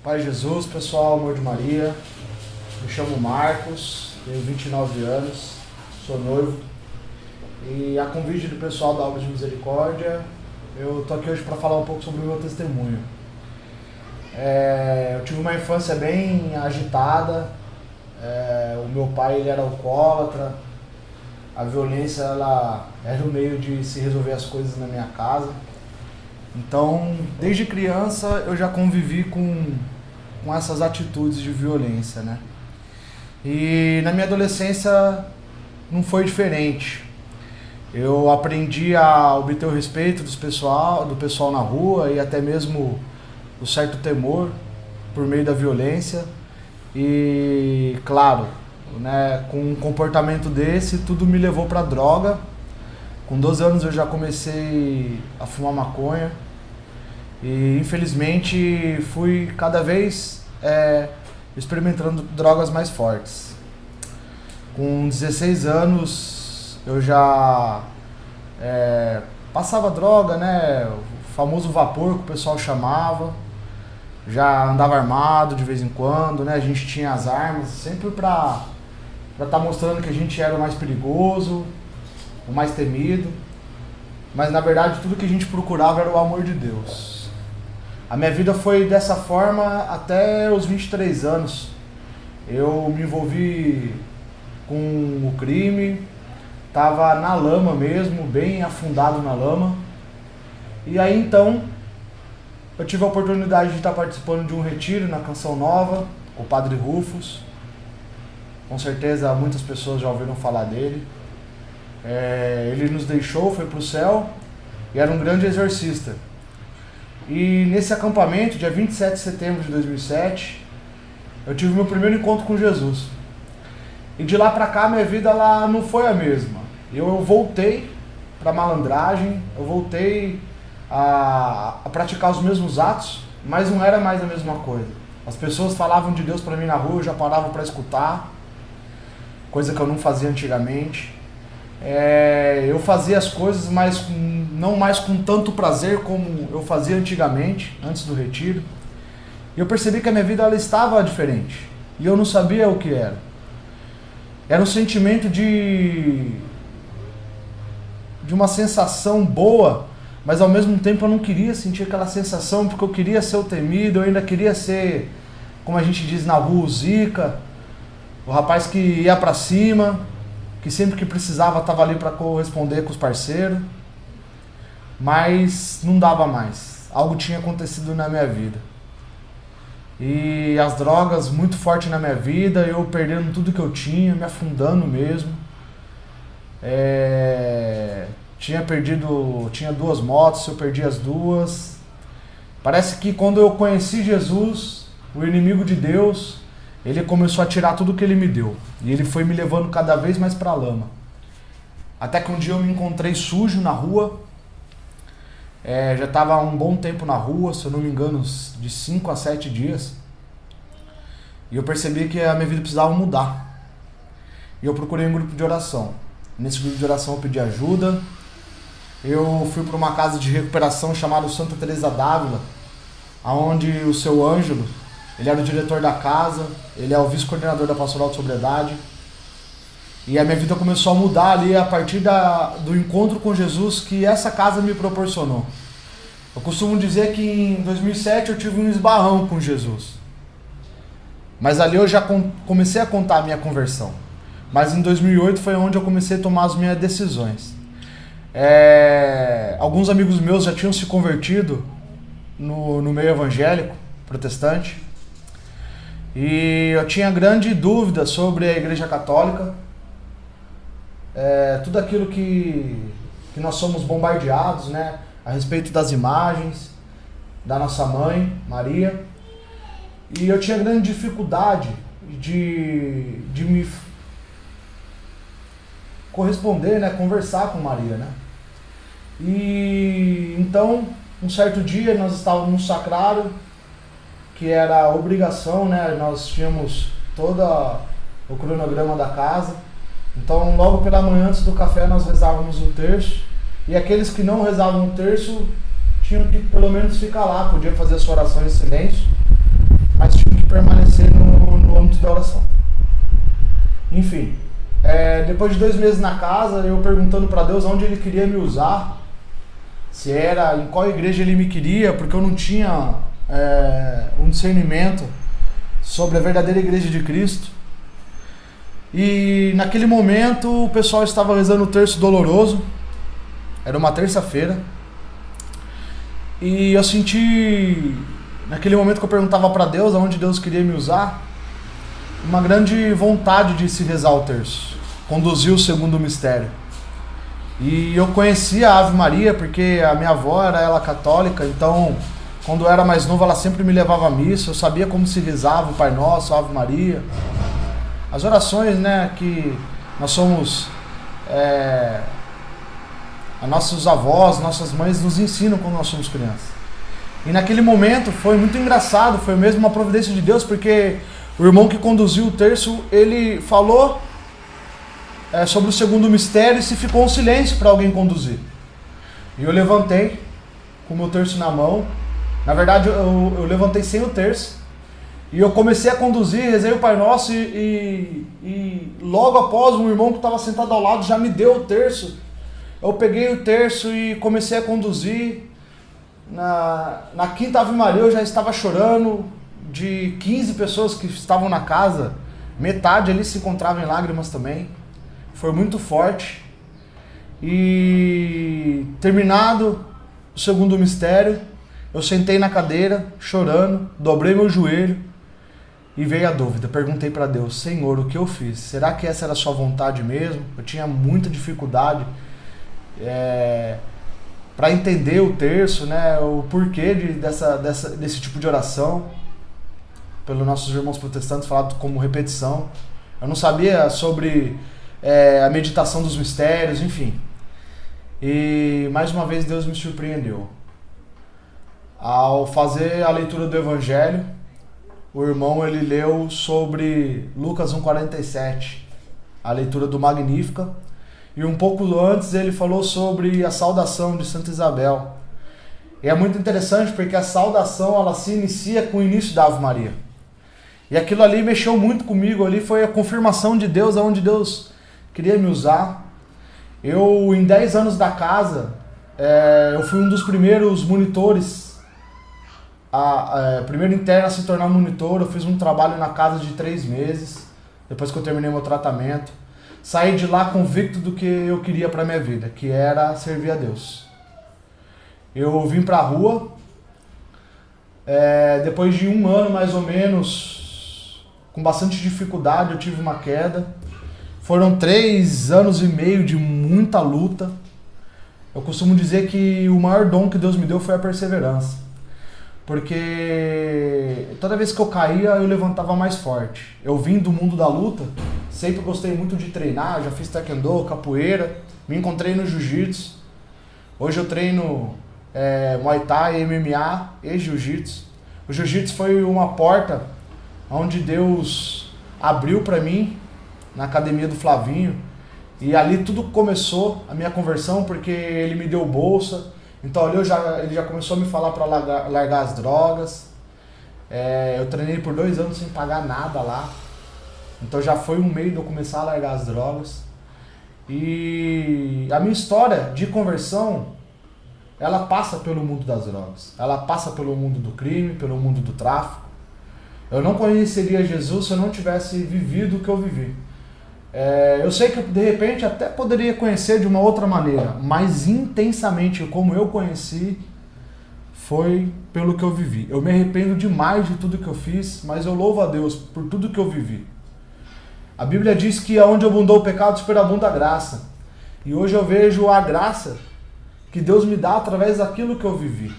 Pai Jesus, pessoal, amor de Maria, me chamo Marcos, tenho 29 anos, sou noivo e a convite do pessoal da Obra de Misericórdia, eu tô aqui hoje para falar um pouco sobre o meu testemunho. Eu tive uma infância bem agitada, o meu pai ele era alcoólatra, a violência ela era o meio de se resolver as coisas na minha casa. Então, desde criança eu já convivi com essas atitudes de violência, né? E na minha adolescência não foi diferente. Eu aprendi a obter o respeito do pessoal na rua e até mesmo o certo temor por meio da violência. E, claro, né, com um comportamento desse, tudo me levou para droga. Com 12 anos eu já comecei a fumar maconha e infelizmente fui cada vez experimentando drogas mais fortes. Com 16 anos eu já passava droga, né, o famoso vapor que o pessoal chamava, já andava armado de vez em quando, né, a gente tinha as armas sempre para estar mostrando que a gente era o mais perigoso, o mais temido, mas na verdade tudo que a gente procurava era o amor de Deus. A minha vida foi dessa forma até os 23 anos. Eu me envolvi com o crime, estava na lama mesmo, bem afundado na lama. E aí então eu tive a oportunidade de estar participando de um retiro na Canção Nova, com o Padre Rufus. Com certeza muitas pessoas já ouviram falar dele. Ele nos deixou, foi para o céu e era um grande exorcista. E nesse acampamento, dia 27 de setembro de 2007, eu tive meu primeiro encontro com Jesus. E de lá para cá minha vida ela não foi a mesma. Eu voltei para malandragem, eu voltei a praticar os mesmos atos, mas não era mais a mesma coisa. As pessoas falavam de Deus para mim na rua, eu já parava para escutar, coisa que eu não fazia antigamente. Eu fazia as coisas, mas não mais com tanto prazer como eu fazia antigamente, antes do retiro. E eu percebi que a minha vida ela estava diferente. E eu não sabia o que era. Era um sentimento de uma sensação boa, mas ao mesmo tempo eu não queria sentir aquela sensação, porque eu queria ser o temido, eu ainda queria ser, como a gente diz na rua, o zica, o rapaz que ia pra cima, que sempre que precisava estava ali para corresponder com os parceiros, mas não dava mais. Algo tinha acontecido na minha vida. E as drogas muito forte na minha vida, eu perdendo tudo que eu tinha, me afundando mesmo. Tinha 2 motos, eu perdi as 2. Parece que quando eu conheci Jesus, o inimigo de Deus, ele começou a tirar tudo que ele me deu. E ele foi me levando cada vez mais para a lama. Até que um dia eu me encontrei sujo na rua. Já estava há um bom tempo na rua, se eu não me engano, de 5 a 7 dias. E eu percebi que a minha vida precisava mudar. E eu procurei um grupo de oração. Nesse grupo de oração eu pedi ajuda. Eu fui para uma casa de recuperação chamada Santa Teresa d'Ávila, onde o seu Ângelo, ele era o diretor da casa, ele é o vice-coordenador da Pastoral de Sobriedade. E a minha vida começou a mudar ali a partir do encontro com Jesus que essa casa me proporcionou. Eu costumo dizer que em 2007 eu tive um esbarrão com Jesus. Mas ali eu já comecei a contar a minha conversão. Mas em 2008 foi onde eu comecei a tomar as minhas decisões. Alguns amigos meus já tinham se convertido no meio evangélico, protestante. E eu tinha grande dúvida sobre a Igreja Católica. Tudo aquilo que nós somos bombardeados, né, a respeito das imagens da nossa mãe, Maria. E eu tinha grande dificuldade de me corresponder, né, conversar com Maria, né. E então, um certo dia nós estávamos no sacrário, que era a obrigação, né, nós tínhamos todo o cronograma da casa. Então, logo pela manhã, antes do café, nós rezávamos o terço. E aqueles que não rezavam o terço tinham que pelo menos ficar lá, podia fazer a sua oração em silêncio. mas tinha que permanecer no âmbito da oração. Enfim, depois de 2 meses na casa, eu perguntando para Deus onde Ele queria me usar, se era, em qual igreja Ele me queria, porque eu não tinha um discernimento sobre a verdadeira igreja de Cristo. E naquele momento o pessoal estava rezando o terço doloroso, era uma terça-feira, e eu senti, naquele momento que eu perguntava para Deus aonde Deus queria me usar, uma grande vontade de se rezar o terço, conduzir o segundo mistério. E eu conhecia a Ave Maria porque a minha avó era ela católica, então quando eu era mais novo ela sempre me levava à missa, eu sabia como se rezava o Pai Nosso, a Ave Maria, as orações, né, que nós somos, nossos avós, nossas mães nos ensinam quando nós somos crianças. E naquele momento foi muito engraçado, foi mesmo uma providência de Deus, porque o irmão que conduziu o terço, ele falou sobre o segundo mistério e se ficou um silêncio para alguém conduzir. E eu levantei com o meu terço na mão. Na verdade, eu levantei sem o terço. E eu comecei a conduzir, rezei o Pai Nosso e logo após um irmão que estava sentado ao lado já me deu o terço. Eu peguei o terço e comecei a conduzir. Na quinta Ave Maria eu já estava chorando. De 15 pessoas que estavam na casa, metade ali se encontrava em lágrimas também. Foi muito forte. E terminado o segundo mistério, eu sentei na cadeira, chorando, dobrei meu joelho e veio a dúvida. Perguntei para Deus: Senhor, o que eu fiz? Será que essa era a sua vontade mesmo? Eu tinha muita dificuldade para entender o terço, né? O porquê desse tipo de oração. Pelos nossos irmãos protestantes, falado como repetição. Eu não sabia sobre a meditação dos mistérios, enfim. E mais uma vez Deus me surpreendeu. Ao fazer a leitura do Evangelho, o irmão ele leu sobre Lucas 1,47, a leitura do Magnífica, e um pouco antes ele falou sobre a saudação de Santa Isabel. E é muito interessante porque a saudação ela se inicia com o início da Ave Maria. E aquilo ali mexeu muito comigo, ali foi a confirmação de Deus, aonde Deus queria me usar. Eu, em 10 anos da casa, eu fui um dos primeiros monitores, primeiro interno a se tornar monitor. Eu fiz um trabalho na casa de 3 meses, depois que eu terminei meu tratamento. Saí de lá convicto do que eu queria para minha vida, que era servir a Deus. Eu vim para a rua, depois de 1 ano mais ou menos, com bastante dificuldade, eu tive uma queda. Foram 3 anos e meio de muita luta. Eu costumo dizer que o maior dom que Deus me deu foi a perseverança. Porque toda vez que eu caía, eu levantava mais forte. Eu vim do mundo da luta, sempre gostei muito de treinar, já fiz taekwondo, capoeira, me encontrei no jiu-jitsu. Hoje eu treino Muay Thai, MMA e jiu-jitsu. O jiu-jitsu foi uma porta onde Deus abriu para mim, na academia do Flavinho, e ali tudo começou, a minha conversão, porque ele me deu bolsa, então ali ele já começou a me falar para largar as drogas. Eu treinei por 2 anos sem pagar nada lá, então já foi um meio de eu começar a largar as drogas. E a minha história de conversão, ela passa pelo mundo das drogas, ela passa pelo mundo do crime, pelo mundo do tráfico. Eu não conheceria Jesus se eu não tivesse vivido o que eu vivi. Eu sei que de repente até poderia conhecer de uma outra maneira, mas intensamente como eu conheci foi pelo que eu vivi. Eu me arrependo demais de tudo que eu fiz, mas eu louvo a Deus por tudo que eu vivi. A Bíblia diz que aonde abundou o pecado, superabunda a graça. E hoje eu vejo a graça que Deus me dá através daquilo que eu vivi.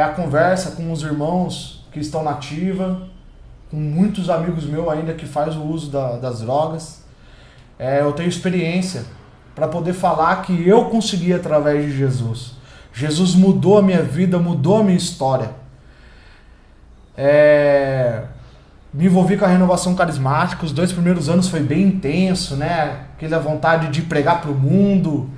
A conversa com os irmãos que estão na ativa, com muitos amigos meus ainda que fazem o uso das drogas. Eu tenho experiência para poder falar que eu consegui através de Jesus. Jesus mudou a minha vida, mudou a minha história. Me envolvi com a renovação carismática. Os 2 primeiros anos foi bem intenso, né? Aquela vontade de pregar para o mundo,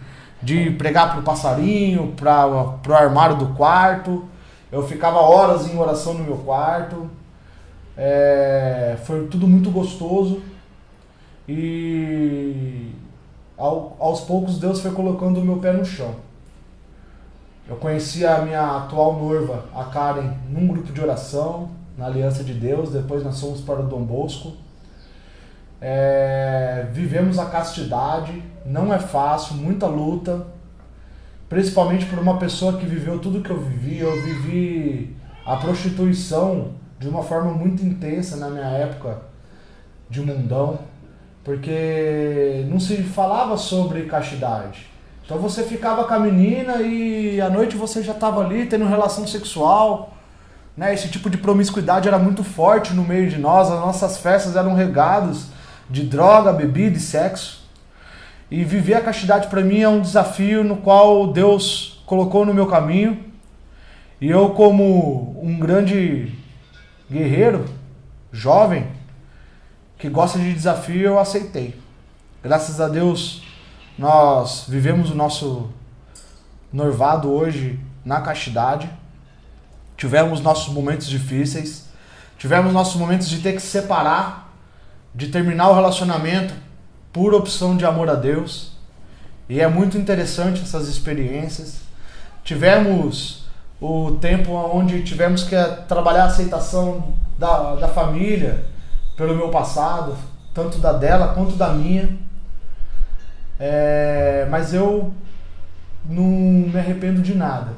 de pregar para o passarinho, para o armário do quarto. Eu ficava horas em oração no meu quarto. Foi tudo muito gostoso e aos poucos Deus foi colocando o meu pé no chão. Eu conheci a minha atual noiva, a Karen, num grupo de oração, na Aliança de Deus. Depois nós fomos para o Dom Bosco. Vivemos a castidade, não é fácil, muita luta, principalmente por uma pessoa que viveu tudo que eu vivi. Eu vivi a prostituição de uma forma muito intensa na minha época de mundão, porque não se falava sobre castidade. Então você ficava com a menina e à noite você já estava ali tendo relação sexual, né? Esse tipo de promiscuidade era muito forte no meio de nós. As nossas festas eram regadas de droga, bebida e sexo. E viver a castidade para mim é um desafio no qual Deus colocou no meu caminho. E eu, como um grande guerreiro, jovem, que gosta de desafio, eu aceitei. Graças a Deus, nós vivemos o nosso noivado hoje na castidade. Tivemos nossos momentos difíceis, tivemos nossos momentos de ter que se separar, de terminar o relacionamento por opção de amor a Deus. E é muito interessante essas experiências. Tivemos o tempo onde tivemos que trabalhar a aceitação da família pelo meu passado, tanto da dela quanto da minha. Mas eu não me arrependo de nada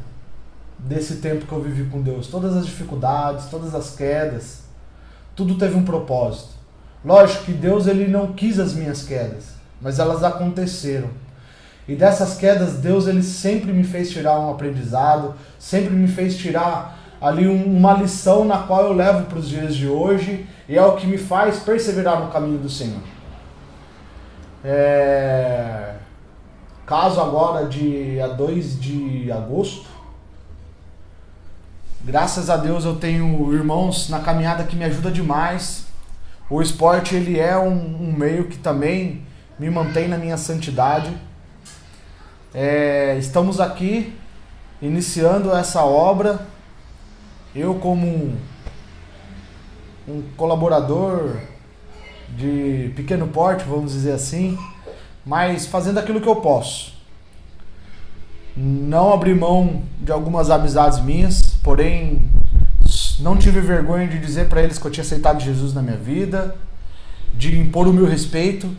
desse tempo que eu vivi com Deus. Todas as dificuldades, todas as quedas, tudo teve um propósito. Lógico que Deus ele não quis as minhas quedas, mas elas aconteceram. E dessas quedas, Deus ele sempre me fez tirar um aprendizado, sempre me fez tirar ali uma lição na qual eu levo para os dias de hoje, e é o que me faz perseverar no caminho do Senhor. Caso agora, dia 2 de agosto, graças a Deus eu tenho irmãos na caminhada que me ajudam demais. O esporte ele é um meio que também me mantém na minha santidade. Estamos aqui iniciando essa obra, eu como um colaborador de pequeno porte, vamos dizer assim, mas fazendo aquilo que eu posso. Não abri mão de algumas amizades minhas, porém não tive vergonha de dizer para eles que eu tinha aceitado Jesus na minha vida, de impor o meu respeito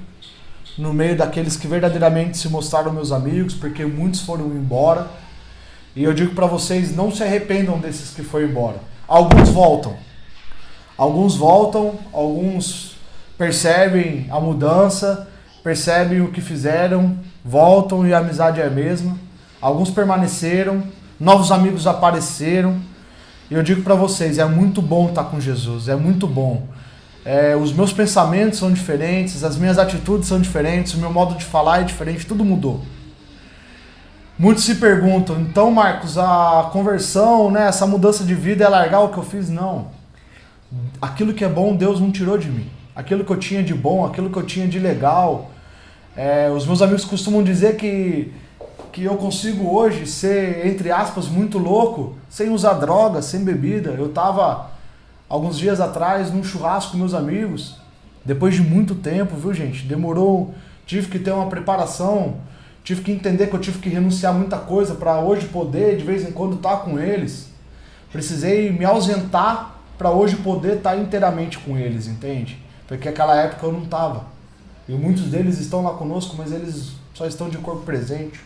no meio daqueles que verdadeiramente se mostraram meus amigos, porque muitos foram embora. E eu digo para vocês, não se arrependam desses que foram embora. Alguns voltam, alguns percebem a mudança, percebem o que fizeram, voltam e a amizade é a mesma. Alguns permaneceram, novos amigos apareceram. E eu digo para vocês, é muito bom estar com Jesus, é muito bom. Os meus pensamentos são diferentes, as minhas atitudes são diferentes, o meu modo de falar é diferente, tudo mudou. Muitos se perguntam, então Marcos, a conversão, né, essa mudança de vida é largar o que eu fiz? Não. Aquilo que é bom, Deus não tirou de mim. Aquilo que eu tinha de bom, aquilo que eu tinha de legal. Os meus amigos costumam dizer que eu consigo hoje ser, entre aspas, muito louco, sem usar droga, sem bebida. Eu estava, alguns dias atrás, num churrasco com meus amigos, depois de muito tempo, viu gente? Demorou, tive que ter uma preparação, tive que entender que eu tive que renunciar a muita coisa para hoje poder, de vez em quando, estar com eles. Precisei me ausentar para hoje poder estar inteiramente com eles, entende? Porque naquela época eu não estava. E muitos deles estão lá conosco, mas eles só estão de corpo presente.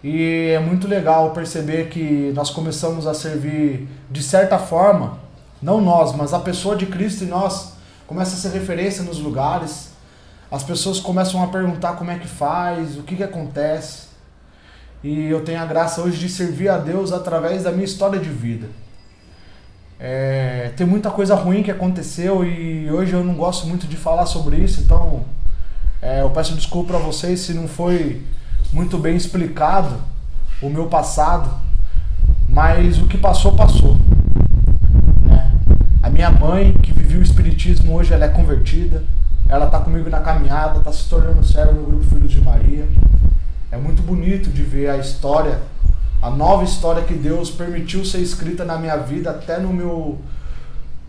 E é muito legal perceber que nós começamos a servir de certa forma, não nós, mas a pessoa de Cristo em nós começa a ser referência nos lugares. As pessoas começam a perguntar como é que faz, o que acontece. E eu tenho a graça hoje de servir a Deus através da minha história de vida. Tem muita coisa ruim que aconteceu e hoje eu não gosto muito de falar sobre isso, então eu peço desculpa para vocês se não foi muito bem explicado o meu passado, mas o que passou, passou. Né? A minha mãe, que vivia o espiritismo, hoje ela é convertida, ela está comigo na caminhada, está se tornando serva no grupo Filhos de Maria. É muito bonito de ver a história, a nova história que Deus permitiu ser escrita na minha vida, até no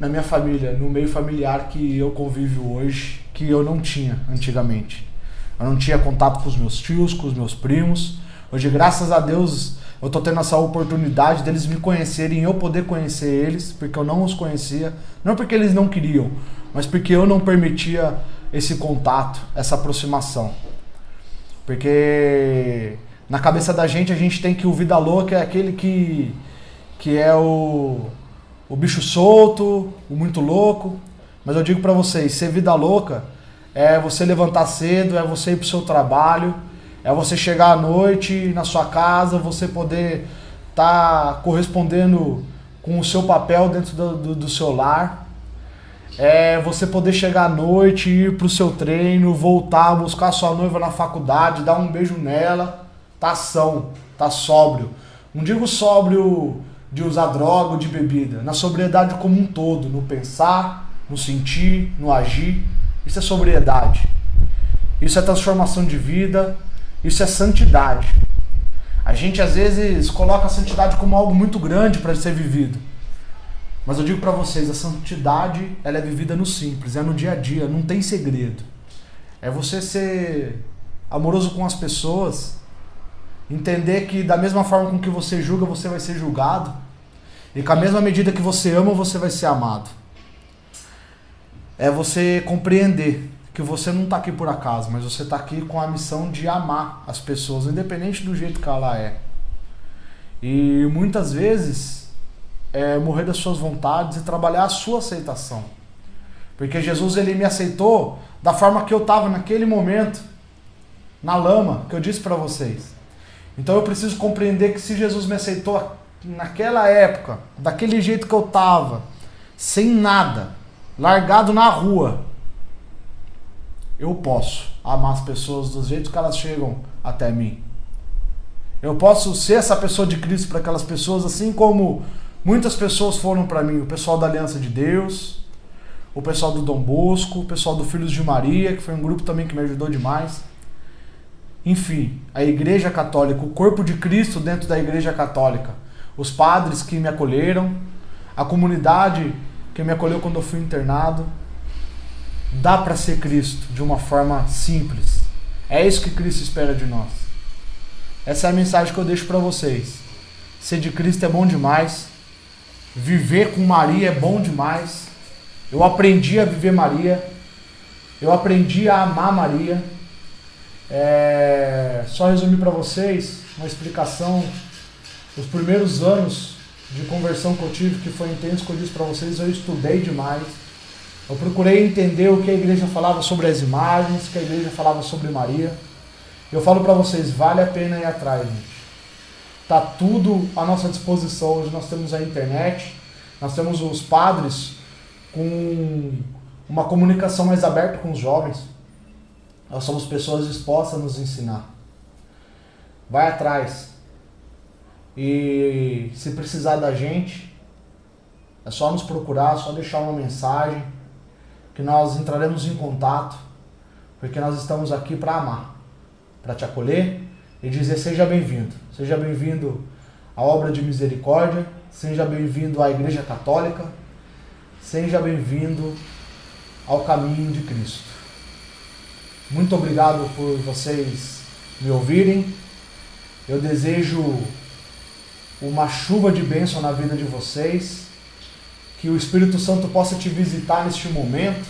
na minha família, no meio familiar que eu convivo hoje, que eu não tinha antigamente. Eu não tinha contato com os meus tios, com os meus primos. Hoje, graças a Deus, eu estou tendo essa oportunidade deles me conhecerem e eu poder conhecer eles, porque eu não os conhecia. Não porque eles não queriam, mas porque eu não permitia esse contato, essa aproximação. Porque na cabeça da gente, a gente tem que o vida louca é aquele que é o bicho solto, o muito louco. Mas eu digo pra vocês, ser vida louca é você levantar cedo, é você ir pro seu trabalho, é você chegar à noite na sua casa, você poder estar correspondendo com o seu papel dentro do seu lar. É você poder chegar à noite, ir pro seu treino, voltar, buscar sua noiva na faculdade, dar um beijo nela, tá são, tá sóbrio. Não digo sóbrio de usar droga ou de bebida, na sobriedade como um todo, no pensar, no sentir, no agir. Isso é sobriedade. Isso é transformação de vida, isso é santidade. A gente às vezes coloca a santidade como algo muito grande para ser vivido. Mas eu digo para vocês, a santidade ela é vivida no simples, é no dia a dia, não tem segredo. É você ser amoroso com as pessoas, entender que da mesma forma com que você julga, você vai ser julgado, e com a mesma medida que você ama, você vai ser amado. É você compreender que você não está aqui por acaso, mas você está aqui com a missão de amar as pessoas, independente do jeito que ela é. E muitas vezes morrer das suas vontades e trabalhar a sua aceitação. Porque Jesus ele me aceitou da forma que eu estava naquele momento, na lama, que eu disse para vocês. Então eu preciso compreender que se Jesus me aceitou naquela época, daquele jeito que eu estava, sem nada, largado na rua, eu posso amar as pessoas do jeito que elas chegam até mim. Eu posso ser essa pessoa de Cristo para aquelas pessoas, assim como muitas pessoas foram para mim, o pessoal da Aliança de Deus, o pessoal do Dom Bosco, o pessoal do Filhos de Maria, que foi um grupo também que me ajudou demais. Enfim, a Igreja Católica, o corpo de Cristo dentro da Igreja Católica, os padres que me acolheram, a comunidade que me acolheu quando eu fui internado. Dá para ser Cristo de uma forma simples. É isso que Cristo espera de nós. Essa é a mensagem que eu deixo para vocês. Ser de Cristo é bom demais. Viver com Maria é bom demais. Eu aprendi a viver Maria. Eu aprendi a amar Maria. Só resumir para vocês uma explicação. Os primeiros anos de conversão que eu tive, que foi intenso, que eu disse para vocês, eu estudei demais. Eu procurei entender o que a igreja falava sobre as imagens, o que a igreja falava sobre Maria. Eu falo para vocês, vale a pena ir atrás, gente. Está tudo à nossa disposição. Hoje nós temos a internet, nós temos os padres com uma comunicação mais aberta com os jovens. Nós somos pessoas dispostas a nos ensinar. Vai atrás. E se precisar da gente, é só nos procurar, só deixar uma mensagem, que nós entraremos em contato, porque nós estamos aqui para amar, para te acolher e dizer seja bem-vindo à obra de misericórdia, seja bem-vindo à Igreja Católica, seja bem-vindo ao caminho de Cristo. Muito obrigado por vocês me ouvirem. Eu desejo uma chuva de bênção na vida de vocês, que o Espírito Santo possa te visitar neste momento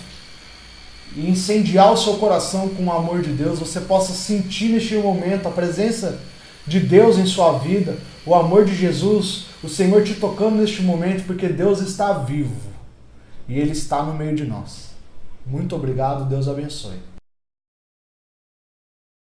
e incendiar o seu coração com o amor de Deus, você possa sentir neste momento a presença de Deus em sua vida, o amor de Jesus, o Senhor te tocando neste momento, porque Deus está vivo e Ele está no meio de nós. Muito obrigado, Deus abençoe.